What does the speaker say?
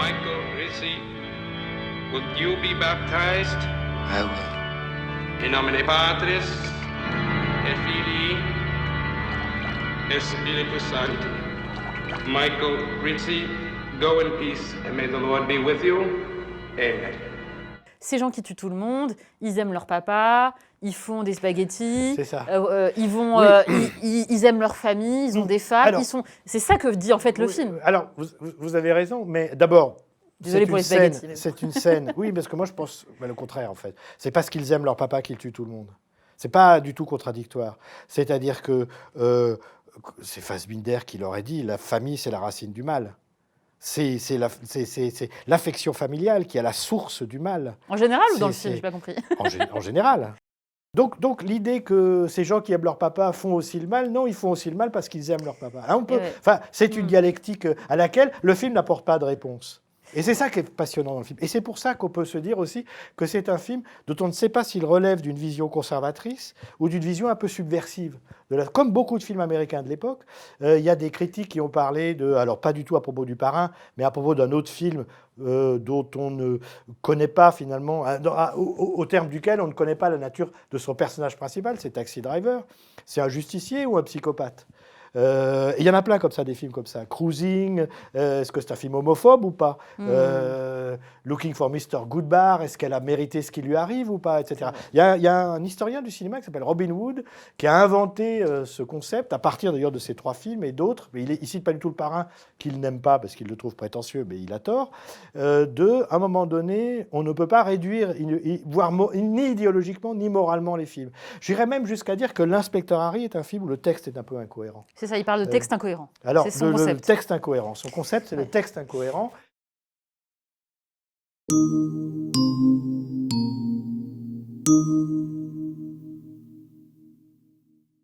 Michael Rizzi, would you be baptized? I will. In nomine Patris, et Filii, et Spiritus Sancti. Michael Rizzi, go in peace, and may the Lord be with you. Amen. Ces gens qui tuent tout le monde, ils aiment leur papa, ils font des spaghettis, C'est ça. ils vont, ils aiment leur famille, ils ont des femmes. Alors, c'est ça que dit en fait le film. Alors, vous avez raison, mais d'abord, Désolée pour les spaghettis. c'est une scène. Oui, parce que moi je pense le contraire en fait. C'est parce qu'ils aiment leur papa qu'ils tuent tout le monde. C'est pas du tout contradictoire. C'est-à-dire que c'est Fassbinder qui l'aurait dit, la famille c'est la racine du mal. C'est l'affection familiale qui est la source du mal. En général ou dans le film, j'ai pas compris. En général. Donc l'idée que ces gens qui aiment leur papa font aussi le mal, non, ils font aussi le mal parce qu'ils aiment leur papa. Hein, c'est une dialectique à laquelle le film n'apporte pas de réponse. Et c'est ça qui est passionnant dans le film. Et c'est pour ça qu'on peut se dire aussi que c'est un film dont on ne sait pas s'il relève d'une vision conservatrice ou d'une vision un peu subversive. Comme beaucoup de films américains de l'époque, il y a des critiques qui ont parlé alors pas du tout à propos du Parrain, mais à propos d'un autre film dont on ne connaît pas finalement, au terme duquel on ne connaît pas la nature de son personnage principal, c'est Taxi Driver. C'est un justicier ou un psychopathe? Il y en a plein comme ça, des films comme ça. Cruising, est-ce que c'est un film homophobe ou pas? Looking for Mr. Goodbar, est-ce qu'elle a mérité ce qui lui arrive ou pas, etc. Il y a un historien du cinéma qui s'appelle Robin Wood qui a inventé ce concept à partir d'ailleurs de ces trois films et d'autres, mais il ne cite pas du tout le Parrain qu'il n'aime pas parce qu'il le trouve prétentieux, mais il a tort, à un moment donné, on ne peut pas réduire, voire ni idéologiquement ni moralement les films. J'irais même jusqu'à dire que L'Inspecteur Harry est un film où le texte est un peu incohérent. C'est ça, il parle de texte incohérent. Alors, c'est son le concept. texte incohérent. Son concept, c'est le texte incohérent.